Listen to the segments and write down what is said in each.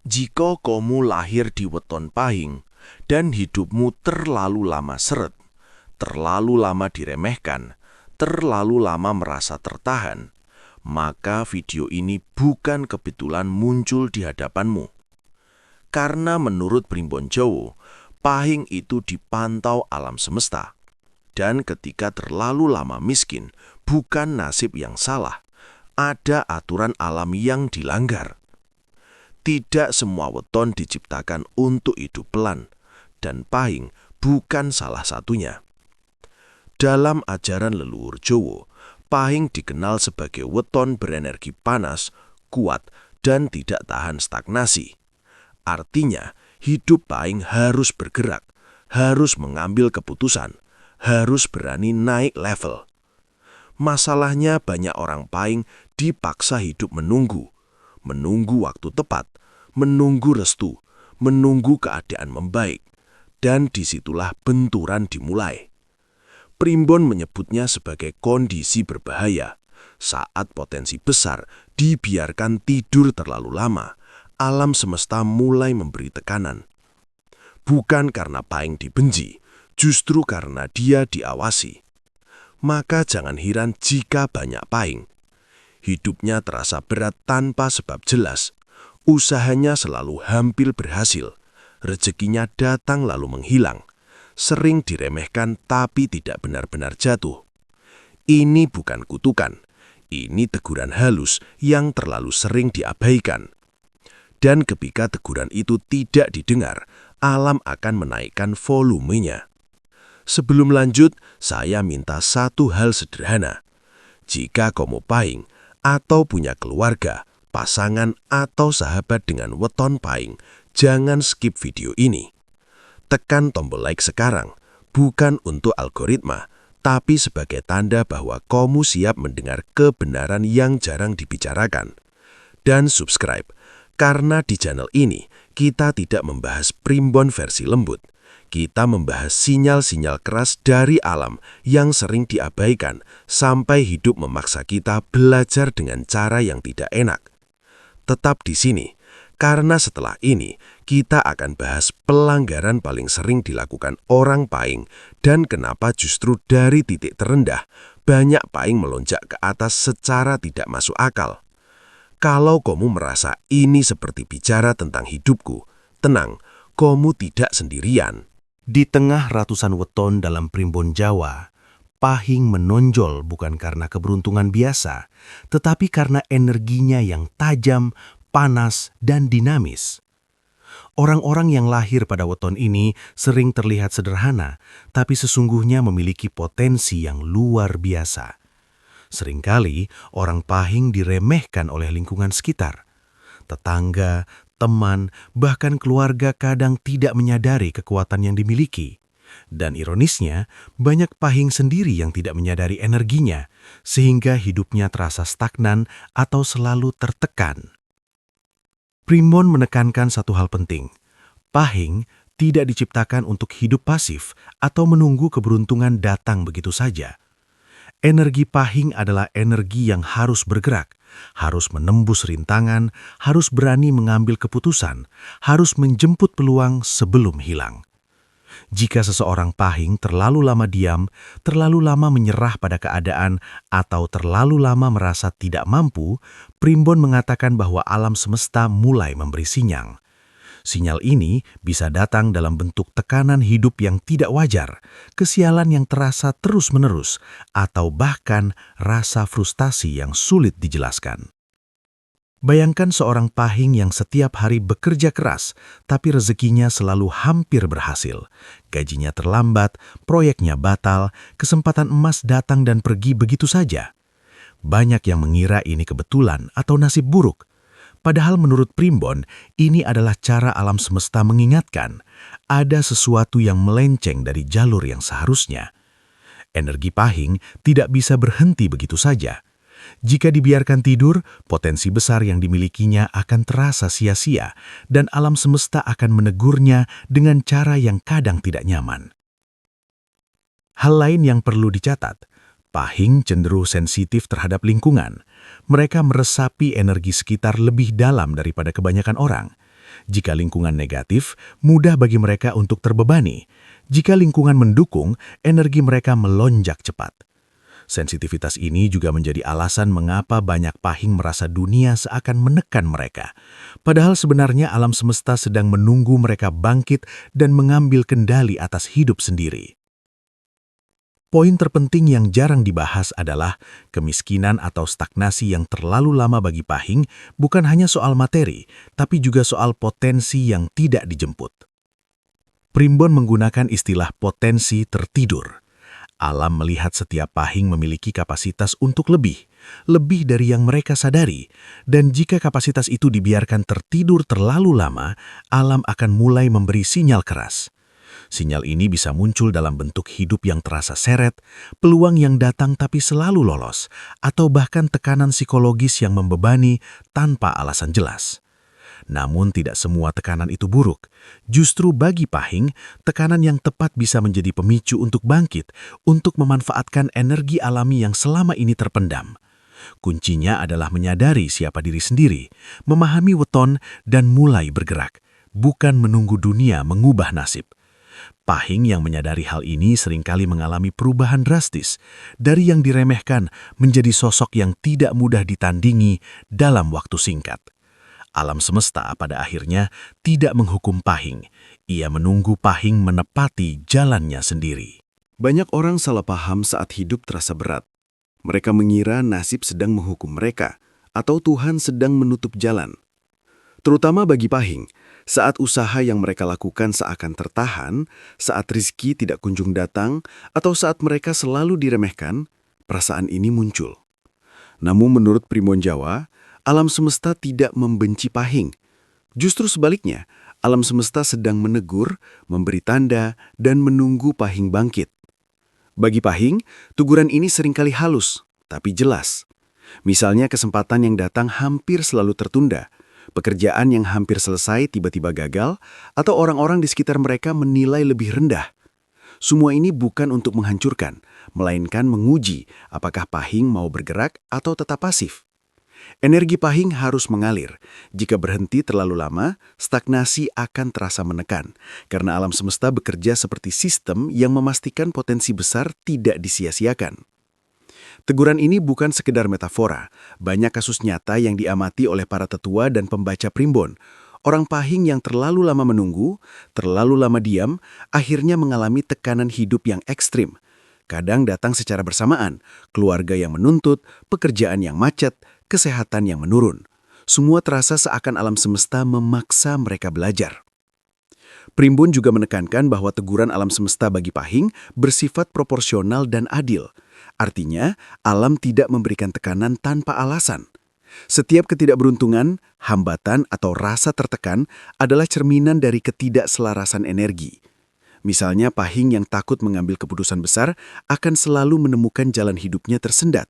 Jika kamu lahir di weton pahing dan hidupmu terlalu lama seret, terlalu lama diremehkan, terlalu lama merasa tertahan, maka video ini bukan kebetulan muncul di hadapanmu. Karena menurut Primbon Jowo, pahing itu dipantau alam semesta. Dan ketika terlalu lama miskin, bukan nasib yang salah, ada aturan alam yang dilanggar. Tidak semua weton diciptakan untuk hidup pelan, dan pahing bukan salah satunya. Dalam ajaran leluhur Jowo, pahing dikenal sebagai weton berenergi panas, kuat, dan tidak tahan stagnasi. Artinya, hidup pahing harus bergerak, harus mengambil keputusan, harus berani naik level. Masalahnya banyak orang pahing dipaksa hidup menunggu waktu tepat, menunggu restu, menunggu keadaan membaik, dan disitulah benturan dimulai. Primbon menyebutnya sebagai kondisi berbahaya. Saat potensi besar dibiarkan tidur terlalu lama, alam semesta mulai memberi tekanan. Bukan karena pahing dibenci, justru karena dia diawasi. Maka jangan heran jika banyak pahing. Hidupnya terasa berat tanpa sebab jelas. Usahanya selalu hampir berhasil. Rezekinya datang lalu menghilang. Sering diremehkan tapi tidak benar-benar jatuh. Ini bukan kutukan. Ini teguran halus yang terlalu sering diabaikan. Dan ketika teguran itu tidak didengar, alam akan menaikkan volumenya. Sebelum lanjut, saya minta satu hal sederhana. Jika kamu pahing atau punya keluarga, pasangan atau sahabat dengan weton pahing, jangan skip video ini. Tekan tombol like sekarang, bukan untuk algoritma, tapi sebagai tanda bahwa kamu siap mendengar kebenaran yang jarang dibicarakan. Dan subscribe, karena di channel ini kita tidak membahas primbon versi lembut. Kita membahas sinyal-sinyal keras dari alam yang sering diabaikan sampai hidup memaksa kita belajar dengan cara yang tidak enak. Tetap di sini, karena setelah ini kita akan bahas pelanggaran paling sering dilakukan orang pahing dan kenapa justru dari titik terendah banyak pahing melonjak ke atas secara tidak masuk akal. Kalau kamu merasa ini seperti bicara tentang hidupku, tenang, kamu tidak sendirian. Di tengah ratusan weton dalam primbon Jawa, pahing menonjol bukan karena keberuntungan biasa, tetapi karena energinya yang tajam, panas, dan dinamis. Orang-orang yang lahir pada weton ini sering terlihat sederhana, tapi sesungguhnya memiliki potensi yang luar biasa. Seringkali orang pahing diremehkan oleh lingkungan sekitar. Tetangga, teman, bahkan keluarga kadang tidak menyadari kekuatan yang dimiliki. Dan ironisnya, banyak pahing sendiri yang tidak menyadari energinya, sehingga hidupnya terasa stagnan atau selalu tertekan. Primbon menekankan satu hal penting. Pahing tidak diciptakan untuk hidup pasif atau menunggu keberuntungan datang begitu saja. Energi pahing adalah energi yang harus bergerak, harus menembus rintangan, harus berani mengambil keputusan, harus menjemput peluang sebelum hilang. Jika seseorang pahing terlalu lama diam, terlalu lama menyerah pada keadaan, atau terlalu lama merasa tidak mampu, Primbon mengatakan bahwa alam semesta mulai memberi sinyal. Sinyal ini bisa datang dalam bentuk tekanan hidup yang tidak wajar, kesialan yang terasa terus-menerus, atau bahkan rasa frustasi yang sulit dijelaskan. Bayangkan seorang pahing yang setiap hari bekerja keras, tapi rezekinya selalu hampir berhasil. Gajinya terlambat, proyeknya batal, kesempatan emas datang dan pergi begitu saja. Banyak yang mengira ini kebetulan atau nasib buruk. Padahal menurut Primbon, ini adalah cara alam semesta mengingatkan ada sesuatu yang melenceng dari jalur yang seharusnya. Energi pahing tidak bisa berhenti begitu saja. Jika dibiarkan tidur, potensi besar yang dimilikinya akan terasa sia-sia dan alam semesta akan menegurnya dengan cara yang kadang tidak nyaman. Hal lain yang perlu dicatat, pahing cenderung sensitif terhadap lingkungan. Mereka meresapi energi sekitar lebih dalam daripada kebanyakan orang. Jika lingkungan negatif, mudah bagi mereka untuk terbebani. Jika lingkungan mendukung, energi mereka melonjak cepat. Sensitivitas ini juga menjadi alasan mengapa banyak pahing merasa dunia seakan menekan mereka. Padahal sebenarnya alam semesta sedang menunggu mereka bangkit dan mengambil kendali atas hidup sendiri. Poin terpenting yang jarang dibahas adalah kemiskinan atau stagnasi yang terlalu lama bagi pahing bukan hanya soal materi, tapi juga soal potensi yang tidak dijemput. Primbon menggunakan istilah potensi tertidur. Alam melihat setiap pahing memiliki kapasitas untuk lebih dari yang mereka sadari, dan jika kapasitas itu dibiarkan tertidur terlalu lama, alam akan mulai memberi sinyal keras. Sinyal ini bisa muncul dalam bentuk hidup yang terasa seret, peluang yang datang tapi selalu lolos, atau bahkan tekanan psikologis yang membebani tanpa alasan jelas. Namun tidak semua tekanan itu buruk. Justru bagi pahing, tekanan yang tepat bisa menjadi pemicu untuk bangkit, untuk memanfaatkan energi alami yang selama ini terpendam. Kuncinya adalah menyadari siapa diri sendiri, memahami weton, dan mulai bergerak, bukan menunggu dunia mengubah nasib. Pahing yang menyadari hal ini seringkali mengalami perubahan drastis, dari yang diremehkan menjadi sosok yang tidak mudah ditandingi dalam waktu singkat. Alam semesta pada akhirnya tidak menghukum pahing. Ia menunggu pahing menepati jalannya sendiri. Banyak orang salah paham saat hidup terasa berat. Mereka mengira nasib sedang menghukum mereka, atau Tuhan sedang menutup jalan. Terutama bagi pahing, saat usaha yang mereka lakukan seakan tertahan, saat rizki tidak kunjung datang, atau saat mereka selalu diremehkan, perasaan ini muncul. Namun menurut Primbon Jawa, alam semesta tidak membenci pahing. Justru sebaliknya, alam semesta sedang menegur, memberi tanda, dan menunggu pahing bangkit. Bagi pahing, teguran ini seringkali halus, tapi jelas. Misalnya kesempatan yang datang hampir selalu tertunda, pekerjaan yang hampir selesai tiba-tiba gagal, atau orang-orang di sekitar mereka menilai lebih rendah. Semua ini bukan untuk menghancurkan, melainkan menguji apakah pahing mau bergerak atau tetap pasif. Energi pahing harus mengalir. Jika berhenti terlalu lama, stagnasi akan terasa menekan, karena alam semesta bekerja seperti sistem yang memastikan potensi besar tidak disia-siakan. Teguran ini bukan sekedar metafora. Banyak kasus nyata yang diamati oleh para tetua dan pembaca primbon. Orang pahing yang terlalu lama menunggu, terlalu lama diam, akhirnya mengalami tekanan hidup yang ekstrim. Kadang datang secara bersamaan, keluarga yang menuntut, pekerjaan yang macet, kesehatan yang menurun. Semua terasa seakan alam semesta memaksa mereka belajar. Primbon juga menekankan bahwa teguran alam semesta bagi pahing bersifat proporsional dan adil. Artinya, alam tidak memberikan tekanan tanpa alasan. Setiap ketidakberuntungan, hambatan, atau rasa tertekan adalah cerminan dari ketidakselarasan energi. Misalnya, pahing yang takut mengambil keputusan besar akan selalu menemukan jalan hidupnya tersendat.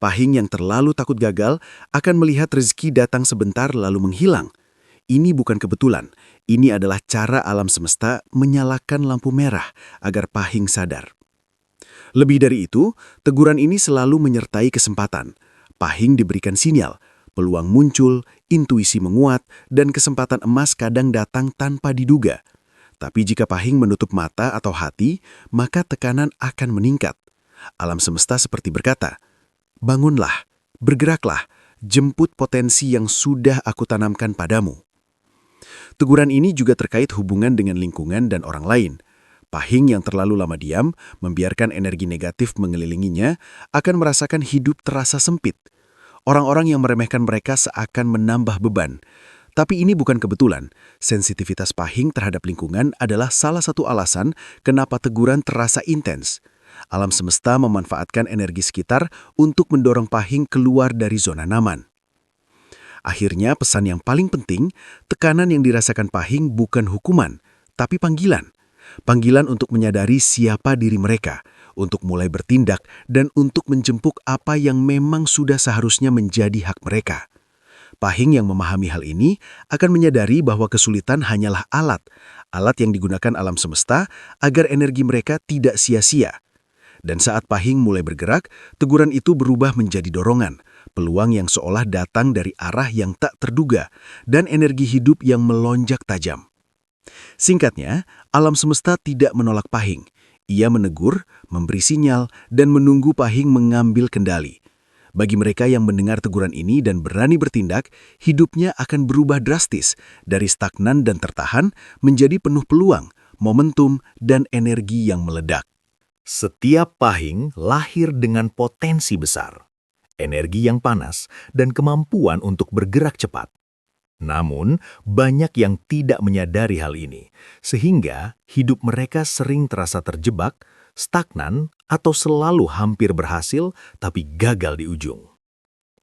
Pahing yang terlalu takut gagal akan melihat rezeki datang sebentar lalu menghilang. Ini bukan kebetulan, ini adalah cara alam semesta menyalakan lampu merah agar pahing sadar. Lebih dari itu, teguran ini selalu menyertai kesempatan. Pahing diberikan sinyal, peluang muncul, intuisi menguat, dan kesempatan emas kadang datang tanpa diduga. Tapi jika pahing menutup mata atau hati, maka tekanan akan meningkat. Alam semesta seperti berkata, "Bangunlah, bergeraklah, jemput potensi yang sudah aku tanamkan padamu." Teguran ini juga terkait hubungan dengan lingkungan dan orang lain. Pahing yang terlalu lama diam, membiarkan energi negatif mengelilinginya, akan merasakan hidup terasa sempit. Orang-orang yang meremehkan mereka seakan menambah beban. Tapi ini bukan kebetulan. Sensitivitas pahing terhadap lingkungan adalah salah satu alasan kenapa teguran terasa intens. Alam semesta memanfaatkan energi sekitar untuk mendorong pahing keluar dari zona nyaman. Akhirnya pesan yang paling penting, tekanan yang dirasakan pahing bukan hukuman, tapi panggilan. Panggilan untuk menyadari siapa diri mereka, untuk mulai bertindak, dan untuk menjemput apa yang memang sudah seharusnya menjadi hak mereka. Pahing yang memahami hal ini akan menyadari bahwa kesulitan hanyalah alat yang digunakan alam semesta agar energi mereka tidak sia-sia. Dan saat pahing mulai bergerak, teguran itu berubah menjadi dorongan, peluang yang seolah datang dari arah yang tak terduga, dan energi hidup yang melonjak tajam. Singkatnya, alam semesta tidak menolak Pahing. Ia menegur, memberi sinyal, dan menunggu Pahing mengambil kendali. Bagi mereka yang mendengar teguran ini dan berani bertindak, hidupnya akan berubah drastis dari stagnan dan tertahan menjadi penuh peluang, momentum, dan energi yang meledak. Setiap Pahing lahir dengan potensi besar, energi yang panas, dan kemampuan untuk bergerak cepat. Namun, banyak yang tidak menyadari hal ini, sehingga hidup mereka sering terasa terjebak, stagnan, atau selalu hampir berhasil tapi gagal di ujung.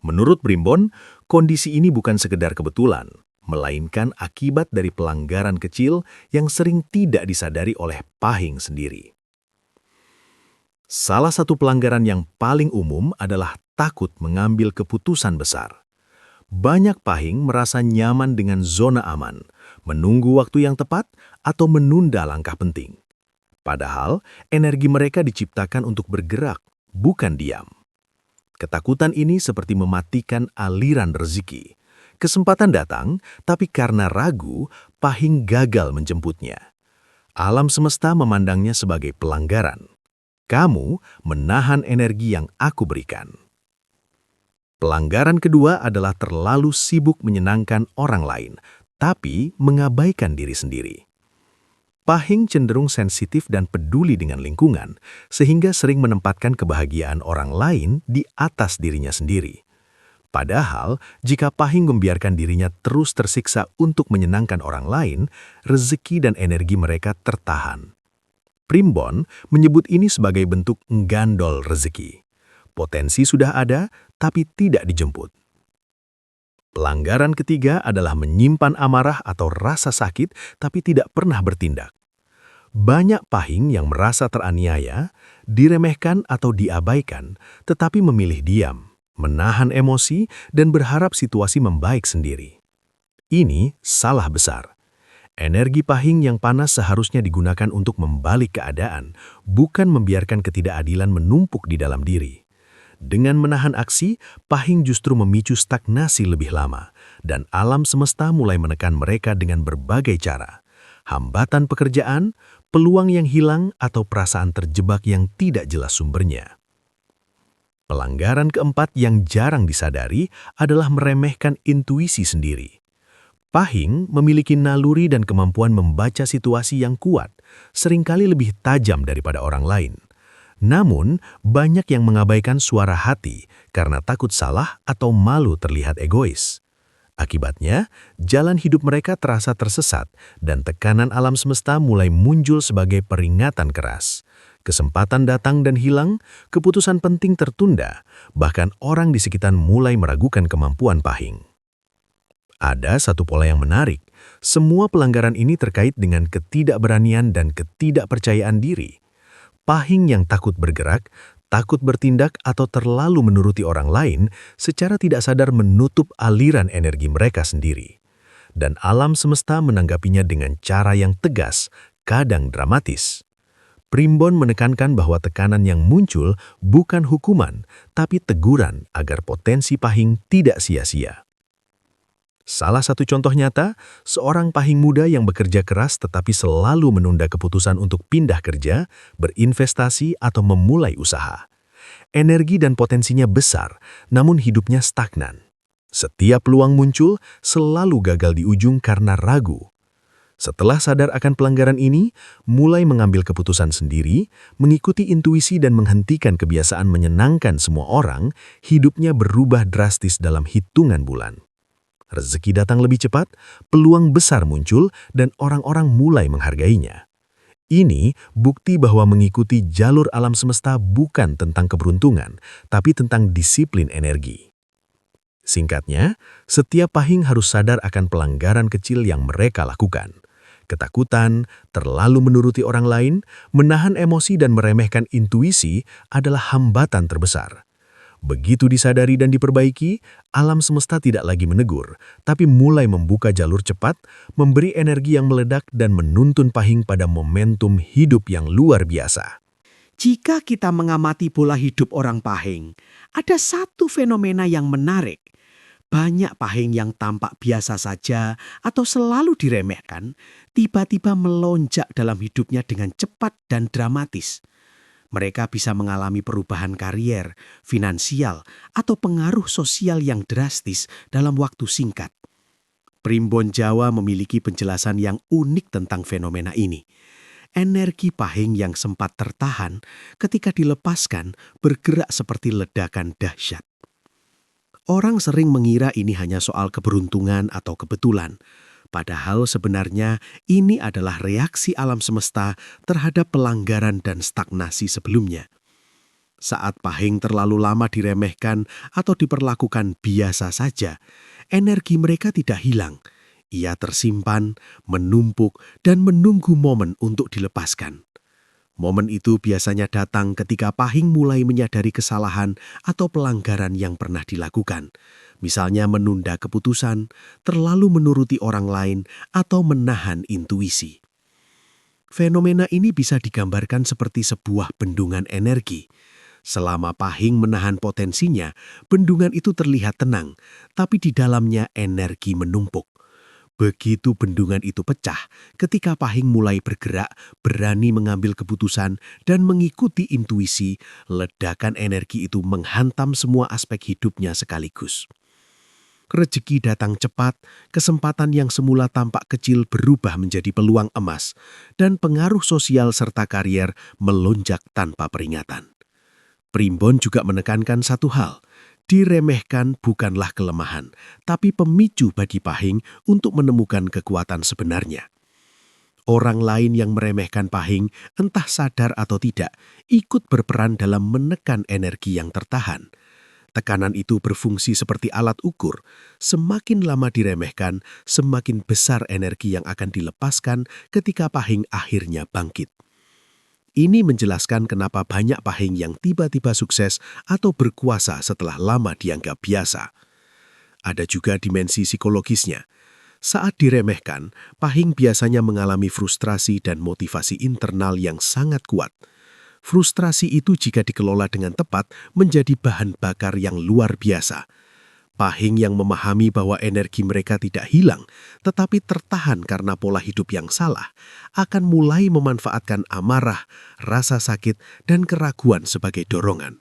Menurut Primbon, kondisi ini bukan sekedar kebetulan, melainkan akibat dari pelanggaran kecil yang sering tidak disadari oleh Pahing sendiri. Salah satu pelanggaran yang paling umum adalah takut mengambil keputusan besar. Banyak Pahing merasa nyaman dengan zona aman, menunggu waktu yang tepat, atau menunda langkah penting. Padahal, energi mereka diciptakan untuk bergerak, bukan diam. Ketakutan ini seperti mematikan aliran rezeki. Kesempatan datang, tapi karena ragu, Pahing gagal menjemputnya. Alam semesta memandangnya sebagai pelanggaran. Kamu menahan energi yang aku berikan. Pelanggaran kedua adalah terlalu sibuk menyenangkan orang lain, tapi mengabaikan diri sendiri. Pahing cenderung sensitif dan peduli dengan lingkungan, sehingga sering menempatkan kebahagiaan orang lain di atas dirinya sendiri. Padahal, jika Pahing membiarkan dirinya terus tersiksa untuk menyenangkan orang lain, rezeki dan energi mereka tertahan. Primbon menyebut ini sebagai bentuk menggandol rezeki. Potensi sudah ada, tapi tidak dijemput. Pelanggaran ketiga adalah menyimpan amarah atau rasa sakit, tapi tidak pernah bertindak. Banyak Pahing yang merasa teraniaya, diremehkan atau diabaikan, tetapi memilih diam, menahan emosi, dan berharap situasi membaik sendiri. Ini salah besar. Energi Pahing yang panas seharusnya digunakan untuk membalik keadaan, bukan membiarkan ketidakadilan menumpuk di dalam diri. Dengan menahan aksi, Pahing justru memicu stagnasi lebih lama, dan alam semesta mulai menekan mereka dengan berbagai cara. Hambatan pekerjaan, peluang yang hilang, atau perasaan terjebak yang tidak jelas sumbernya. Pelanggaran keempat yang jarang disadari adalah meremehkan intuisi sendiri. Pahing memiliki naluri dan kemampuan membaca situasi yang kuat, seringkali lebih tajam daripada orang lain. Namun, banyak yang mengabaikan suara hati karena takut salah atau malu terlihat egois. Akibatnya, jalan hidup mereka terasa tersesat dan tekanan alam semesta mulai muncul sebagai peringatan keras. Kesempatan datang dan hilang, keputusan penting tertunda, bahkan orang di sekitar mulai meragukan kemampuan Pahing. Ada satu pola yang menarik, semua pelanggaran ini terkait dengan ketidakberanian dan ketidakpercayaan diri. Pahing yang takut bergerak, takut bertindak atau terlalu menuruti orang lain secara tidak sadar menutup aliran energi mereka sendiri. Dan alam semesta menanggapinya dengan cara yang tegas, kadang dramatis. Primbon menekankan bahwa tekanan yang muncul bukan hukuman, tapi teguran agar potensi Pahing tidak sia-sia. Salah satu contoh nyata, seorang Pahing muda yang bekerja keras tetapi selalu menunda keputusan untuk pindah kerja, berinvestasi, atau memulai usaha. Energi dan potensinya besar, namun hidupnya stagnan. Setiap peluang muncul, selalu gagal di ujung karena ragu. Setelah sadar akan pelanggaran ini, mulai mengambil keputusan sendiri, mengikuti intuisi dan menghentikan kebiasaan menyenangkan semua orang, hidupnya berubah drastis dalam hitungan bulan. Rezeki datang lebih cepat, peluang besar muncul, dan orang-orang mulai menghargainya. Ini bukti bahwa mengikuti jalur alam semesta bukan tentang keberuntungan, tapi tentang disiplin energi. Singkatnya, setiap Pahing harus sadar akan pelanggaran kecil yang mereka lakukan. Ketakutan, terlalu menuruti orang lain, menahan emosi dan meremehkan intuisi adalah hambatan terbesar. Begitu disadari dan diperbaiki, alam semesta tidak lagi menegur, tapi mulai membuka jalur cepat, memberi energi yang meledak dan menuntun Pahing pada momentum hidup yang luar biasa. Jika kita mengamati pola hidup orang Pahing, ada satu fenomena yang menarik. Banyak Pahing yang tampak biasa saja atau selalu diremehkan, tiba-tiba melonjak dalam hidupnya dengan cepat dan dramatis. Mereka bisa mengalami perubahan karier, finansial, atau pengaruh sosial yang drastis dalam waktu singkat. Primbon Jawa memiliki penjelasan yang unik tentang fenomena ini. Energi Pahing yang sempat tertahan ketika dilepaskan bergerak seperti ledakan dahsyat. Orang sering mengira ini hanya soal keberuntungan atau kebetulan. Padahal sebenarnya ini adalah reaksi alam semesta terhadap pelanggaran dan stagnasi sebelumnya. Saat Pahing terlalu lama diremehkan atau diperlakukan biasa saja, energi mereka tidak hilang. Ia tersimpan, menumpuk, dan menunggu momen untuk dilepaskan. Momen itu biasanya datang ketika Pahing mulai menyadari kesalahan atau pelanggaran yang pernah dilakukan. Misalnya menunda keputusan, terlalu menuruti orang lain, atau menahan intuisi. Fenomena ini bisa digambarkan seperti sebuah bendungan energi. Selama Pahing menahan potensinya, bendungan itu terlihat tenang, tapi di dalamnya energi menumpuk. Begitu bendungan itu pecah, ketika Pahing mulai bergerak, berani mengambil keputusan, dan mengikuti intuisi, ledakan energi itu menghantam semua aspek hidupnya sekaligus. Rezeki datang cepat, kesempatan yang semula tampak kecil berubah menjadi peluang emas, dan pengaruh sosial serta karier melonjak tanpa peringatan. Primbon juga menekankan satu hal. Diremehkan bukanlah kelemahan, tapi pemicu bagi Pahing untuk menemukan kekuatan sebenarnya. Orang lain yang meremehkan Pahing, entah sadar atau tidak, ikut berperan dalam menekan energi yang tertahan. Tekanan itu berfungsi seperti alat ukur. Semakin lama diremehkan, semakin besar energi yang akan dilepaskan ketika Pahing akhirnya bangkit. Ini menjelaskan kenapa banyak Pahing yang tiba-tiba sukses atau berkuasa setelah lama dianggap biasa. Ada juga dimensi psikologisnya. Saat diremehkan, Pahing biasanya mengalami frustrasi dan motivasi internal yang sangat kuat. Frustrasi itu jika dikelola dengan tepat menjadi bahan bakar yang luar biasa. Pahing yang memahami bahwa energi mereka tidak hilang, tetapi tertahan karena pola hidup yang salah, akan mulai memanfaatkan amarah, rasa sakit, dan keraguan sebagai dorongan.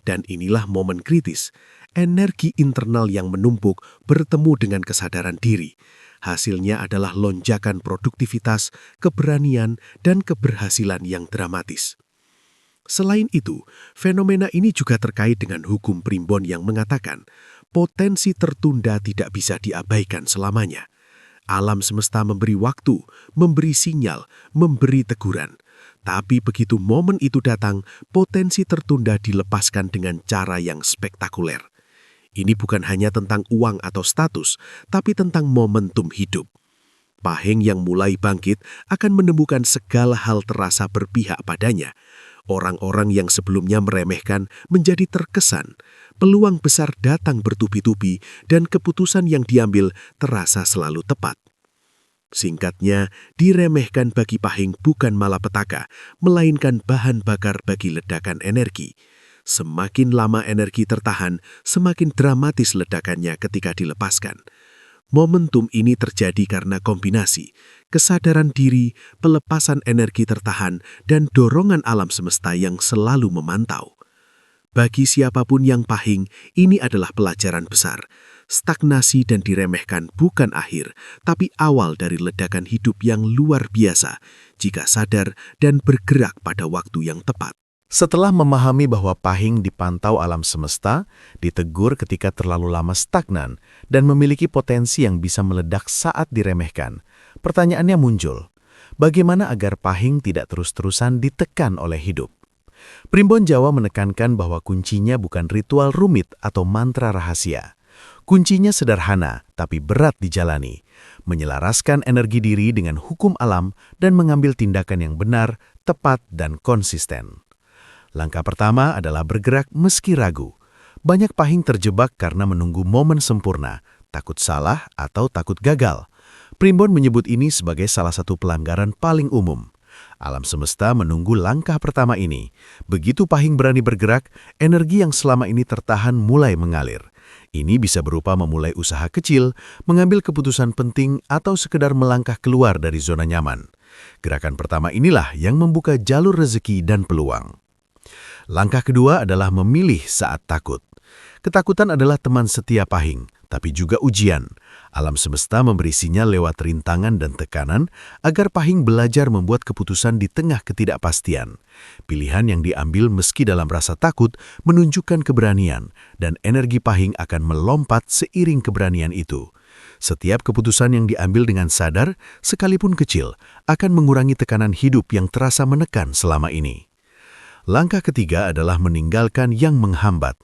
Dan inilah momen kritis, energi internal yang menumpuk bertemu dengan kesadaran diri. Hasilnya adalah lonjakan produktivitas, keberanian, dan keberhasilan yang dramatis. Selain itu, fenomena ini juga terkait dengan hukum Primbon yang mengatakan, potensi tertunda tidak bisa diabaikan selamanya. Alam semesta memberi waktu, memberi sinyal, memberi teguran. Tapi begitu momen itu datang, potensi tertunda dilepaskan dengan cara yang spektakuler. Ini bukan hanya tentang uang atau status, tapi tentang momentum hidup. Pahing yang mulai bangkit akan menemukan segala hal terasa berpihak padanya. Orang-orang yang sebelumnya meremehkan menjadi terkesan. Peluang besar datang bertubi-tubi dan keputusan yang diambil terasa selalu tepat. Singkatnya, diremehkan bagi Pahing bukan malapetaka, melainkan bahan bakar bagi ledakan energi. Semakin lama energi tertahan, semakin dramatis ledakannya ketika dilepaskan. Momentum ini terjadi karena kombinasi kesadaran diri, pelepasan energi tertahan, dan dorongan alam semesta yang selalu memantau. Bagi siapapun yang Pahing, ini adalah pelajaran besar. Stagnasi dan diremehkan bukan akhir, tapi awal dari ledakan hidup yang luar biasa jika sadar dan bergerak pada waktu yang tepat. Setelah memahami bahwa Pahing dipantau alam semesta, ditegur ketika terlalu lama stagnan, dan memiliki potensi yang bisa meledak saat diremehkan, pertanyaannya muncul, bagaimana agar Pahing tidak terus-terusan ditekan oleh hidup? Primbon Jawa menekankan bahwa kuncinya bukan ritual rumit atau mantra rahasia. Kuncinya sederhana, tapi berat dijalani, menyelaraskan energi diri dengan hukum alam dan mengambil tindakan yang benar, tepat, dan konsisten. Langkah pertama adalah bergerak meski ragu. Banyak Pahing terjebak karena menunggu momen sempurna, takut salah atau takut gagal. Primbon menyebut ini sebagai salah satu pelanggaran paling umum. Alam semesta menunggu langkah pertama ini. Begitu Pahing berani bergerak, energi yang selama ini tertahan mulai mengalir. Ini bisa berupa memulai usaha kecil, mengambil keputusan penting, atau sekedar melangkah keluar dari zona nyaman. Gerakan pertama inilah yang membuka jalur rezeki dan peluang. Langkah kedua adalah memilih saat takut. Ketakutan adalah teman setia Pahing, tapi juga ujian. Alam semesta memberi sinyal lewat rintangan dan tekanan agar Pahing belajar membuat keputusan di tengah ketidakpastian. Pilihan yang diambil meski dalam rasa takut menunjukkan keberanian, dan energi Pahing akan melompat seiring keberanian itu. Setiap keputusan yang diambil dengan sadar, sekalipun kecil, akan mengurangi tekanan hidup yang terasa menekan selama ini. Langkah ketiga adalah meninggalkan yang menghambat.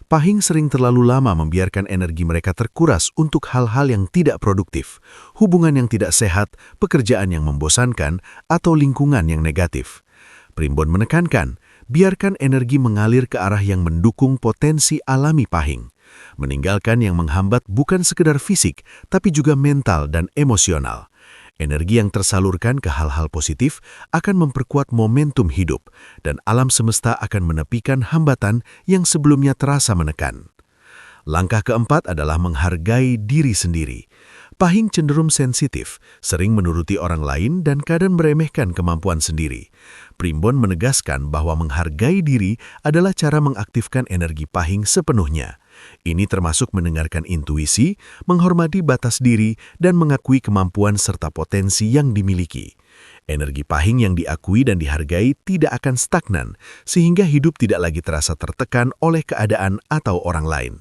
Pahing sering terlalu lama membiarkan energi mereka terkuras untuk hal-hal yang tidak produktif, hubungan yang tidak sehat, pekerjaan yang membosankan, atau lingkungan yang negatif. Primbon menekankan, biarkan energi mengalir ke arah yang mendukung potensi alami Pahing. Meninggalkan yang menghambat bukan sekedar fisik, tapi juga mental dan emosional. Energi yang tersalurkan ke hal-hal positif akan memperkuat momentum hidup, dan alam semesta akan menepikan hambatan yang sebelumnya terasa menekan. Langkah keempat adalah menghargai diri sendiri. Pahing cenderung sensitif, sering menuruti orang lain dan kadang meremehkan kemampuan sendiri. Primbon menegaskan bahwa menghargai diri adalah cara mengaktifkan energi Pahing sepenuhnya. Ini termasuk mendengarkan intuisi, menghormati batas diri, dan mengakui kemampuan serta potensi yang dimiliki. Energi Pahing yang diakui dan dihargai tidak akan stagnan, sehingga hidup tidak lagi terasa tertekan oleh keadaan atau orang lain.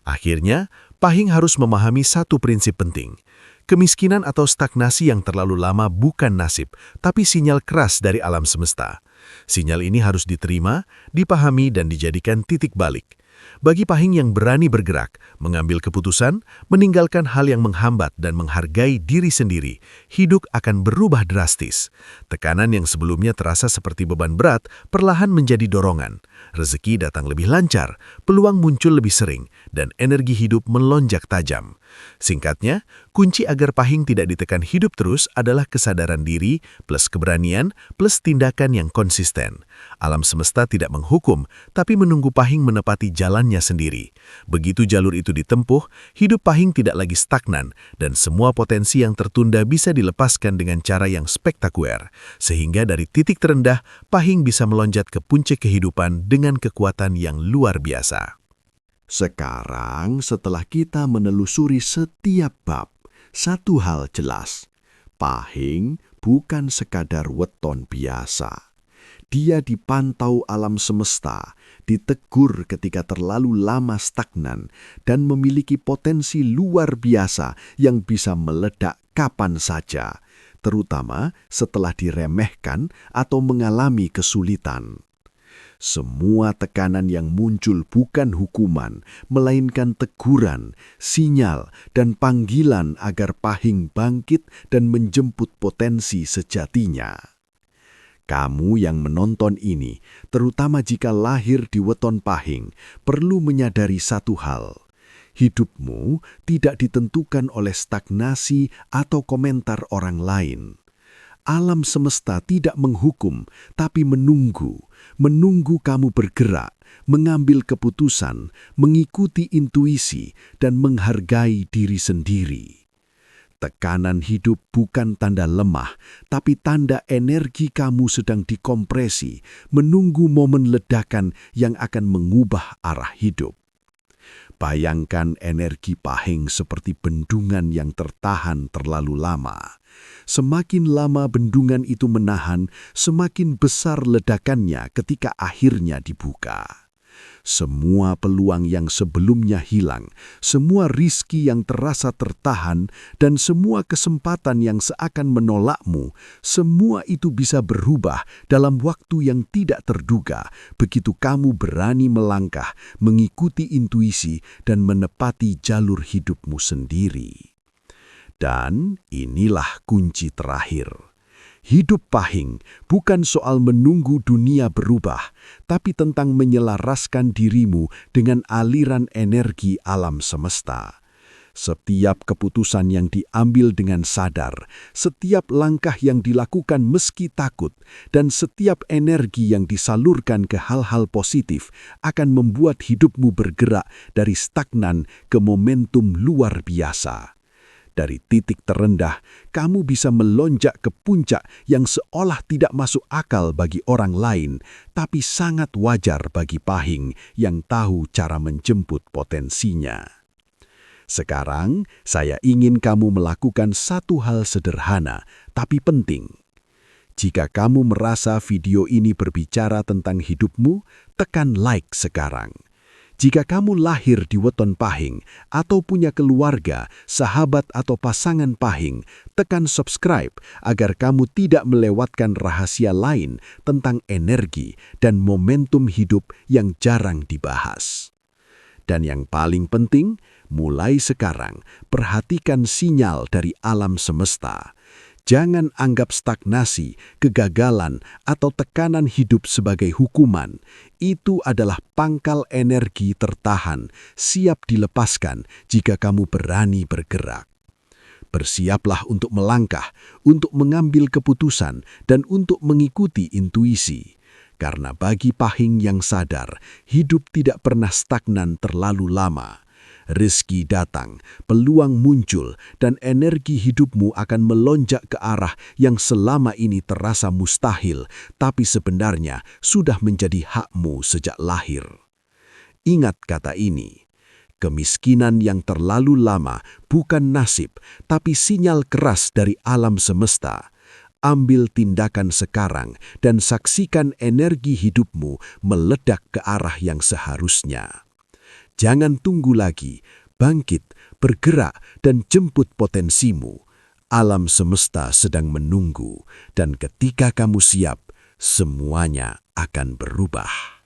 Akhirnya, Pahing harus memahami satu prinsip penting. Kemiskinan atau stagnasi yang terlalu lama bukan nasib, tapi sinyal keras dari alam semesta. Sinyal ini harus diterima, dipahami, dan dijadikan titik balik. Bagi Pahing yang berani bergerak, mengambil keputusan, meninggalkan hal yang menghambat dan menghargai diri sendiri, hidup akan berubah drastis. Tekanan yang sebelumnya terasa seperti beban berat, perlahan menjadi dorongan. Rezeki datang lebih lancar, peluang muncul lebih sering, dan energi hidup melonjak tajam. Singkatnya, kunci agar Pahing tidak ditekan hidup terus adalah kesadaran diri plus keberanian plus tindakan yang konsisten. Alam semesta tidak menghukum, tapi menunggu Pahing menepati jalannya sendiri. Begitu jalur itu ditempuh, hidup Pahing tidak lagi stagnan, dan semua potensi yang tertunda bisa dilepaskan dengan cara yang spektakuler. Sehingga dari titik terendah, Pahing bisa melonjak ke puncak kehidupan dengan kekuatan yang luar biasa. Sekarang setelah kita menelusuri setiap bab, satu hal jelas, Pahing bukan sekadar weton biasa. Dia dipantau alam semesta, ditegur ketika terlalu lama stagnan, dan memiliki potensi luar biasa yang bisa meledak kapan saja, terutama setelah diremehkan atau mengalami kesulitan. Semua tekanan yang muncul bukan hukuman, melainkan teguran, sinyal, dan panggilan agar Pahing bangkit dan menjemput potensi sejatinya. Kamu yang menonton ini, terutama jika lahir di weton Pahing, perlu menyadari satu hal. Hidupmu tidak ditentukan oleh stagnasi atau komentar orang lain. Alam semesta tidak menghukum, tapi menunggu kamu bergerak, mengambil keputusan, mengikuti intuisi, dan menghargai diri sendiri. Tekanan hidup bukan tanda lemah, tapi tanda energi kamu sedang dikompresi, menunggu momen ledakan yang akan mengubah arah hidup. Bayangkan energi Pahing seperti bendungan yang tertahan terlalu lama. Semakin lama bendungan itu menahan, semakin besar ledakannya ketika akhirnya dibuka. Semua peluang yang sebelumnya hilang, semua rizki yang terasa tertahan, dan semua kesempatan yang seakan menolakmu, semua itu bisa berubah dalam waktu yang tidak terduga begitu kamu berani melangkah, mengikuti intuisi, dan menepati jalur hidupmu sendiri. Dan inilah kunci terakhir. Hidup Pahing bukan soal menunggu dunia berubah, tapi tentang menyelaraskan dirimu dengan aliran energi alam semesta. Setiap keputusan yang diambil dengan sadar, setiap langkah yang dilakukan meski takut, dan setiap energi yang disalurkan ke hal-hal positif akan membuat hidupmu bergerak dari stagnan ke momentum luar biasa. Dari titik terendah, kamu bisa melonjak ke puncak yang seolah tidak masuk akal bagi orang lain, tapi sangat wajar bagi Pahing yang tahu cara menjemput potensinya. Sekarang, saya ingin kamu melakukan satu hal sederhana, tapi penting. Jika kamu merasa video ini berbicara tentang hidupmu, tekan like sekarang. Jika kamu lahir di weton Pahing atau punya keluarga, sahabat atau pasangan Pahing, tekan subscribe agar kamu tidak melewatkan rahasia lain tentang energi dan momentum hidup yang jarang dibahas. Dan yang paling penting, mulai sekarang perhatikan sinyal dari alam semesta. Jangan anggap stagnasi, kegagalan, atau tekanan hidup sebagai hukuman. Itu adalah pangkal energi tertahan, siap dilepaskan jika kamu berani bergerak. Bersiaplah untuk melangkah, untuk mengambil keputusan, dan untuk mengikuti intuisi. Karena bagi Pahing yang sadar, hidup tidak pernah stagnan terlalu lama. Rezeki datang, peluang muncul, dan energi hidupmu akan melonjak ke arah yang selama ini terasa mustahil, tapi sebenarnya sudah menjadi hakmu sejak lahir. Ingat kata ini, kemiskinan yang terlalu lama bukan nasib, tapi sinyal keras dari alam semesta. Ambil tindakan sekarang dan saksikan energi hidupmu meledak ke arah yang seharusnya. Jangan tunggu lagi, bangkit, bergerak, dan jemput potensimu. Alam semesta sedang menunggu, dan ketika kamu siap, semuanya akan berubah.